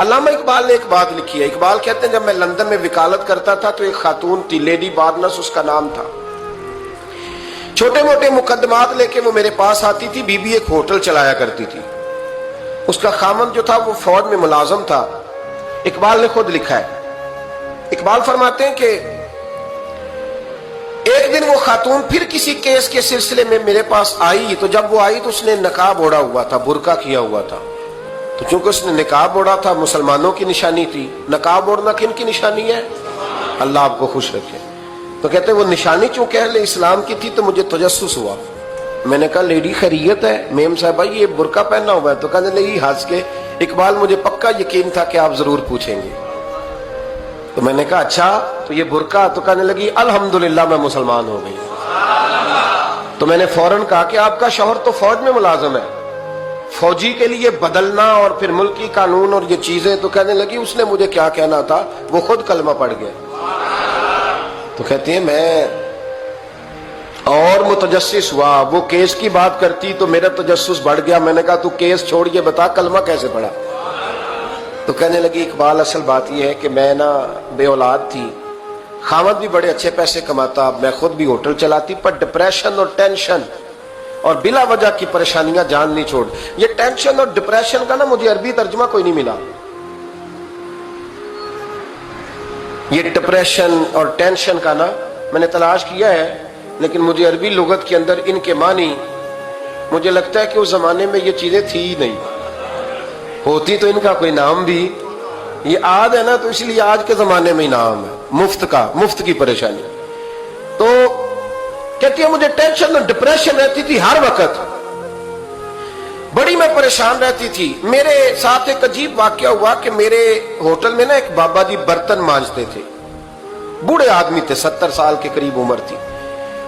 علامہ اقبال نے ایک بات لکھی ہے. اقبال کہتے ہیں جب میں لندن میں وکالت کرتا تھا تو ایک خاتون تھی, لیڈی بارنس اس کا نام تھا. چھوٹے موٹے مقدمات لے کے وہ میرے پاس آتی تھی. بی بی ایک ہوٹل چلایا کرتی تھی. اس کا خامند جو تھا وہ فوج میں ملازم تھا. اقبال نے خود لکھا ہے, اقبال فرماتے ہیں کہ ایک دن وہ خاتون پھر کسی کیس کے سلسلے میں میرے پاس آئی. تو جب وہ آئی تو اس نے نقاب اوڑھا ہوا تھا, برقع کیا ہوا تھا. تو چونکہ اس نے نقاب اوڑھا تھا, مسلمانوں کی نشانی تھی. نقاب اوڑھنا کن کی نشانی ہے؟ اللہ آپ کو خوش رکھے. تو کہتے ہیں وہ نشانی چونکہ اہل اسلام کی تھی تو مجھے تجسس ہوا. میں نے کہا لیڈی خیریت ہے؟ میم صاحبہ یہ برقع پہننا ہوا ہے. تو کہنے لگی ہنس کے, اقبال مجھے پکا یقین تھا کہ آپ ضرور پوچھیں گے. تو میں نے کہا اچھا تو یہ برقع؟ تو کہنے لگی الحمدللہ میں مسلمان ہو گئی. تو میں نے فوراً کہا کہ آپ کا شوہر تو فوج میں ملازم ہے, فوجی کے لیے بدلنا اور پھر ملکی قانون اور یہ چیزیں. تو کہنے لگی اس نے مجھے کیا کہنا تھا, وہ خود کلمہ پڑھ گیا. تو کہتے ہیں میں اور متجسس ہوا. وہ کیس کی بات کرتی تو میرا تجسس بڑھ گیا. میں نے کہا تو کیس چھوڑ کے بتا کلمہ کیسے پڑھا. تو کہنے لگی اقبال اصل بات یہ ہے کہ میں نا بے اولاد تھی, خامد بھی بڑے اچھے پیسے کماتا, میں خود بھی ہوٹل چلاتی, پر ڈپریشن اور ٹینشن اور بلا وجہ کی پریشانیاں جان نہیں چھوڑ. یہ ٹینشن اور ڈپریشن کا نا مجھے عربی ترجمہ کوئی نہیں ملا. یہ ڈپریشن اور ٹینشن کا نا میں نے تلاش کیا ہے, لیکن مجھے عربی لغت کے اندر ان کے معنی مجھے لگتا ہے کہ اس زمانے میں یہ چیزیں تھی ہی نہیں. ہوتی تو ان کا کوئی نام بھی, یہ آج ہے نا تو اس لیے آج کے زمانے میں ہی نام ہے مفت کا, مفت کی پریشانی. تو کہتی ہے مجھے ٹینشن اور ڈپریشن رہتی تھی ہر وقت, بڑی میں پریشان رہتی تھی. میرے ساتھ ایک عجیب واقعہ ہوا کہ میرے ہوٹل میں نا ایک بابا جی برتن مانجتے تھے, بوڑھے آدمی تھے, 70 سال کے قریب عمر تھی.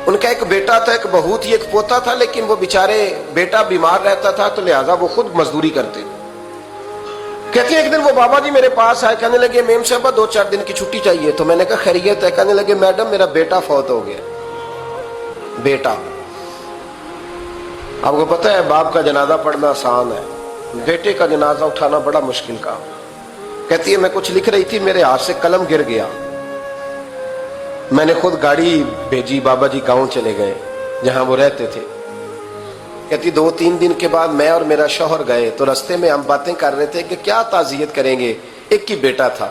ان کا ایک بیٹا تھا, ایک بہو تھی, ایک پوتا تھا, لیکن وہ بیچارے بیٹا بیمار رہتا تھا تو لہذا وہ خود مزدوری کرتے. کہتے ہیں ایک دن وہ بابا جی میرے پاس آئے, کہنے لگے میم صاحبہ 2-4 دن کی چھٹی چاہیے. تو میں نے کہا خیریت ہے؟ کہنے لگے میڈم میرا بیٹا فوت ہو گیا. بیٹا, آپ کو پتہ ہے باپ کا جنازہ پڑھنا آسان ہے, بیٹے کا جنازہ اٹھانا بڑا مشکل کام. کہتی ہے میں کچھ لکھ رہی تھی, میرے ہاتھ سے قلم گر گیا. میں نے خود گاڑی بھیجی, بابا جی گاؤں چلے گئے جہاں وہ رہتے تھے. کہتی 2-3 دن کے بعد میں اور میرا شوہر گئے تو رستے میں ہم باتیں کر رہے تھے کہ کیا تعزیت کریں گے. ایک ہی بیٹا تھا,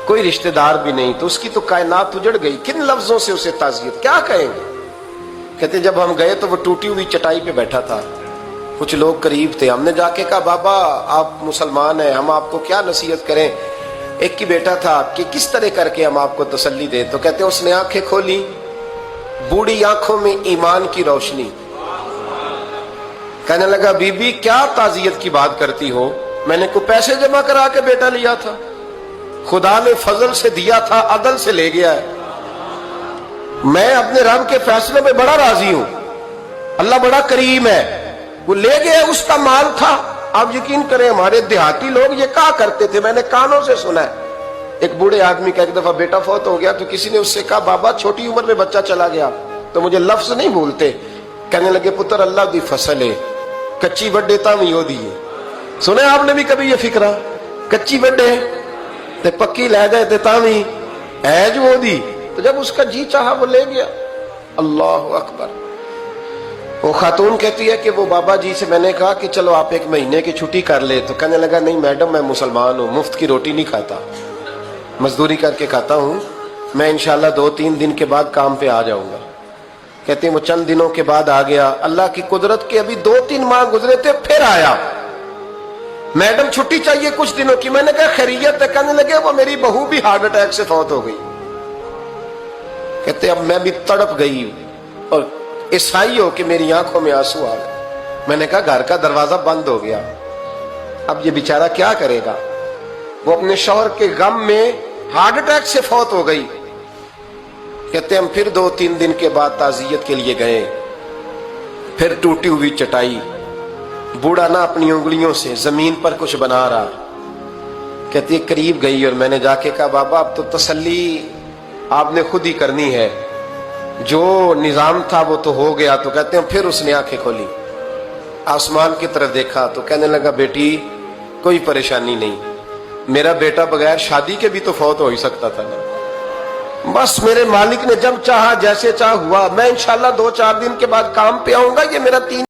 کوئی رشتہ دار بھی نہیں, تو اس کی تو کائنات اجڑ گئی, کن لفظوں سے اسے تعزیت کیا کہیں گے. کہتے جب ہم گئے تو وہ ٹوٹی ہوئی چٹائی پہ بیٹھا تھا, کچھ لوگ قریب تھے. ہم نے جا کے کہا بابا آپ مسلمان ہیں, ہم آپ کو کیا نصیحت کریں, ایک ہی بیٹا تھا, کہ کس طرح کر کے ہم آپ کو تسلی دیں. تو کہتے اس نے آنکھیں کھولی, بوڑھی آنکھوں میں ایمان کی روشنی. کہنے لگا بی بی کیا تعزیت کی بات کرتی ہو, میں نے کوئی پیسے جمع کرا کے بیٹا لیا تھا, خدا نے فضل سے دیا تھا, عدل سے لے گیا ہے. میں اپنے رب کے فیصلے میں بڑا راضی ہوں, اللہ بڑا کریم ہے, وہ لے گیا, اس کا مال تھا. آپ یقین کریں ہمارے دیہاتی لوگ یہ کہا کرتے تھے, میں نے کانوں سے سنا ہے. ایک بوڑھے آدمی کا ایک دفعہ بیٹا فوت ہو گیا تو کسی نے اس سے کہا بابا چھوٹی عمر میں بچہ چلا گیا, تو مجھے لفظ نہیں بھولتے. کہنے لگے پتر اللہ دی فصل ہے, کچی وڈے تامی ہو دی ہے. سنے آپ نے بھی کبھی یہ فکرہ, کچی وڈے تے پکی لے گئے تے تامی ہے جو ہو دی. تو جب اس کا جی چاہا وہ لے گیا. اللہ اکبر. وہ خاتون کہتی ہے کہ وہ بابا جی سے میں نے کہا کہ چلو آپ 1 مہینے کی چھٹی کر لے. تو کہنے لگا نہیں میڈم میں مسلمان ہوں, مفت کی روٹی نہیں کھاتا, مزدوری کر کے کھاتا ہوں, میں انشاءاللہ 2-3 دن کے بعد کام پہ آ جاؤں گا. کہتے ہیں وہ چند دنوں کے بعد آ گیا. اللہ کی قدرت کے ابھی 2-3 ماہ گزرے تھے, پھر آیا. میڈم چھٹی چاہیے کچھ دنوں کی. میں نے کہا خیریت ہے؟ کہنے لگے وہ میری بہو بھی ہارٹ اٹیک سے فوت ہو گئی. کہتے اب میں بھی تڑپ گئی اور عیسائی ہو کہ میری آنکھوں میں آنسو آ گئے. میں نے کہا گھر کا دروازہ بند ہو گیا, اب یہ بیچارہ کیا کرے گا. وہ اپنے شوہر کے غم میں ہارٹ اٹیک سے فوت ہو گئی. کہتے ہم پھر 2-3 دن کے بعد تعزیت کے لیے گئے. پھر ٹوٹی ہوئی چٹائی, بوڑھا نہ اپنی انگلیوں سے زمین پر کچھ بنا رہا. کہتی قریب گئی اور میں نے جا کے کہا بابا اب تو تسلی آپ نے خود ہی کرنی ہے, جو نظام تھا وہ تو ہو گیا. تو کہتے ہیں پھر اس نے آنکھیں کھولی, آسمان کی طرف دیکھا تو کہنے لگا بیٹی کوئی پریشانی نہیں, میرا بیٹا بغیر شادی کے بھی تو فوت ہو ہی سکتا تھا نا. بس میرے مالک نے جب چاہا جیسے چاہ ہوا. میں انشاءاللہ 2-4 دن کے بعد کام پہ آؤں گا. یہ میرا 3